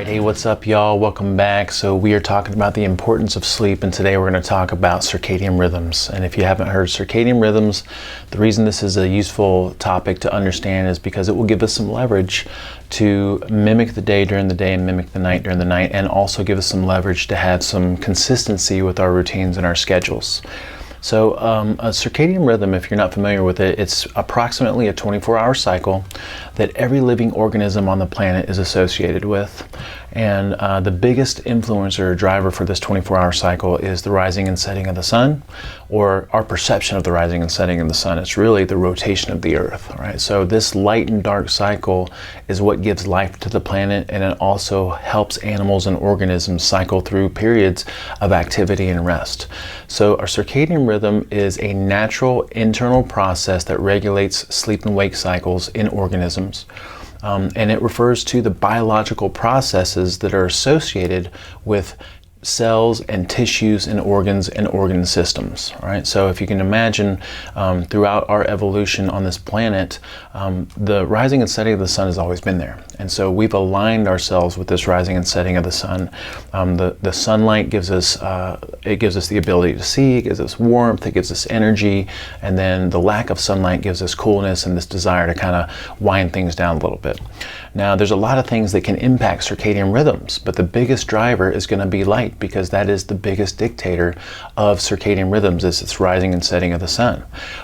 Hey, what's up, y'all? Welcome back. So we are talking about the importance of sleep, and today we're going to talk about circadian rhythms. And if you haven't heard circadian rhythms, the reason this is a useful topic to understand is because it will give us some leverage to mimic the day during the day and mimic the night during the night, and also give us some leverage to have some consistency with our routines and our schedules. So a circadian rhythm, if you're not familiar with it, it's approximately a 24-hour cycle that every living organism on the planet is associated with. And the biggest influencer or driver for this 24-hour cycle is the rising and setting of the sun, or our perception of the rising and setting of the sun. It's really the rotation of the earth, right? So this light and dark cycle is what gives life to the planet, and it also helps animals and organisms cycle through periods of activity and rest. So our circadian rhythm is a natural internal process that regulates sleep and wake cycles in organisms. And it refers to the biological processes that are associated with cells and tissues and organs and organ systems. All right. So if you can imagine, throughout our evolution on this planet, the rising and setting of the sun has always been there, and so we've aligned ourselves with this rising and setting of the sun. The sunlight gives us the ability to see, it gives us warmth, it gives us energy, and then the lack of sunlight gives us coolness and this desire to kind of wind things down a little bit. Now, there's a lot of things that can impact circadian rhythms, but the biggest driver is going to be light, because that is the biggest dictator of circadian rhythms, is its rising and setting of the sun.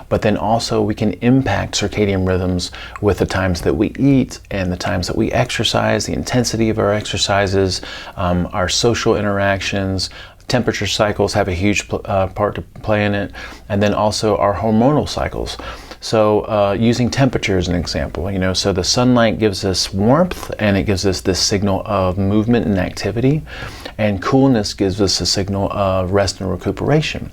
But then also we can impact circadian rhythms with the times that we eat and the times that we exercise, the intensity of our exercises, our social interactions. Temperature cycles have a huge part to play in it, and then also our hormonal cycles. So using temperature as an example, so the sunlight gives us warmth, and it gives us this signal of movement and activity, and coolness gives us a signal of rest and recuperation.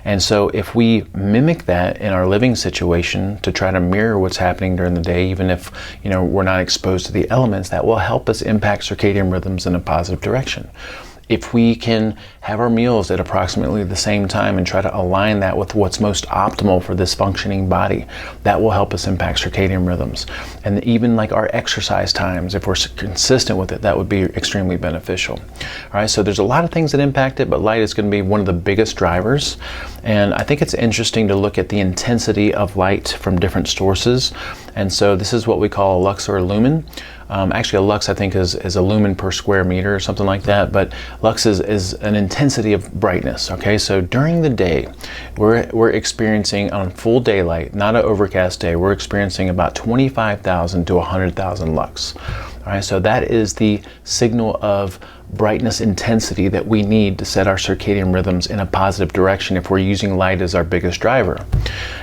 And so if we mimic that in our living situation to try to mirror what's happening during the day, even if we're not exposed to the elements, that will help us impact circadian rhythms in a positive direction. If we can have our meals at approximately the same time and try to align that with what's most optimal for this functioning body, that will help us impact circadian rhythms. And even like our exercise times, if we're consistent with it, that would be extremely beneficial. All right, so there's a lot of things that impact it, but light is going to be one of the biggest drivers. And I think it's interesting to look at the intensity of light from different sources. And so this is what we call a lux or a lumen. Actually, a lux, I think, is a lumen per square meter or something like that, but lux is an intensity of brightness, okay? So during the day, we're experiencing, on full daylight, not an overcast day, we're experiencing about 25,000 to 100,000 lux. All right, so that is the signal of brightness intensity that we need to set our circadian rhythms in a positive direction if we're using light as our biggest driver.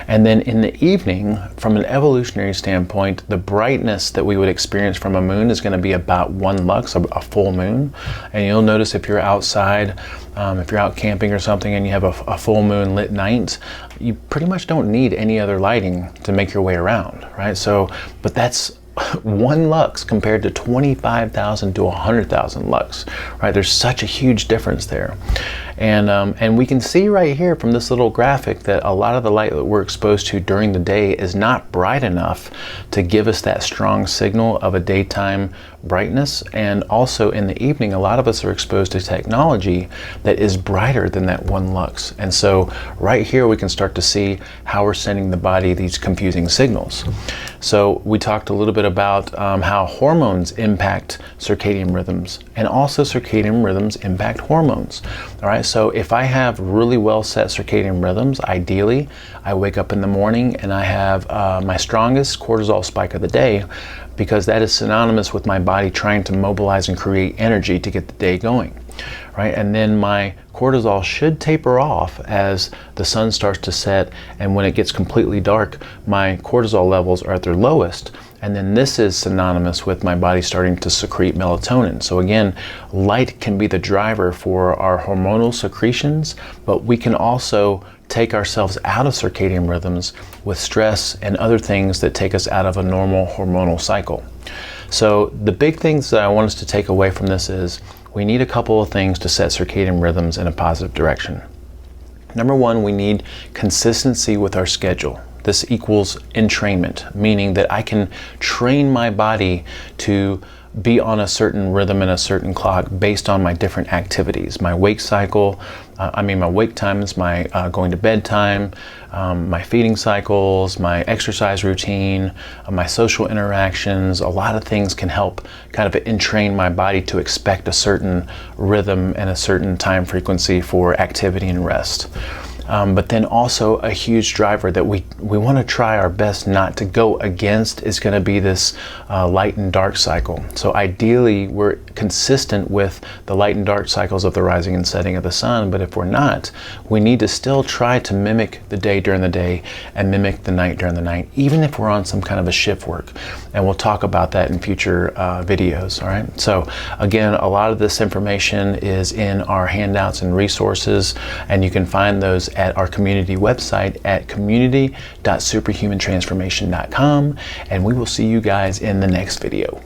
And then in the evening, from an evolutionary standpoint, the brightness that we would experience from a moon is going to be about 1 lux, a full moon. And you'll notice if you're outside, if you're out camping or something and you have a full moon lit night, you pretty much don't need any other lighting to make your way around, right? So, but that's 1 lux compared to 25,000 to 100,000 lux, right? There's such a huge difference there. And we can see right here from this little graphic that a lot of the light that we're exposed to during the day is not bright enough to give us that strong signal of a daytime brightness. And also in the evening, a lot of us are exposed to technology that is brighter than that 1 lux. And so right here we can start to see how we're sending the body these confusing signals. So we talked a little bit about how hormones impact circadian rhythms, and also circadian rhythms impact hormones. All right, so if I have really well set circadian rhythms, ideally, I wake up in the morning and I have my strongest cortisol spike of the day, because that is synonymous with my body trying to mobilize and create energy to get the day going. Right, and then my cortisol should taper off as the sun starts to set, and when it gets completely dark, my cortisol levels are at their lowest, and then this is synonymous with my body starting to secrete melatonin. So again, light can be the driver for our hormonal secretions, but we can also take ourselves out of circadian rhythms with stress and other things that take us out of a normal hormonal cycle. So the big things that I want us to take away from this is we need a couple of things to set circadian rhythms in a positive direction. Number one, we need consistency with our schedule. This equals entrainment, meaning that I can train my body to be on a certain rhythm and a certain clock based on my different activities, my wake cycle, my wake times, my going to bed time, my feeding cycles, my exercise routine, my social interactions. A lot of things can help kind of entrain my body to expect a certain rhythm and a certain time frequency for activity and rest. But then also a huge driver that we want to try our best not to go against is going to be this light and dark cycle. So ideally we're consistent with the light and dark cycles of the rising and setting of the sun, but if we're not, we need to still try to mimic the day during the day and mimic the night during the night, even if we're on some kind of a shift work. And we'll talk about that in future videos, all right? So again, a lot of this information is in our handouts and resources, and you can find those at our community website at community.superhumantransformation.com, and we will see you guys in the next video.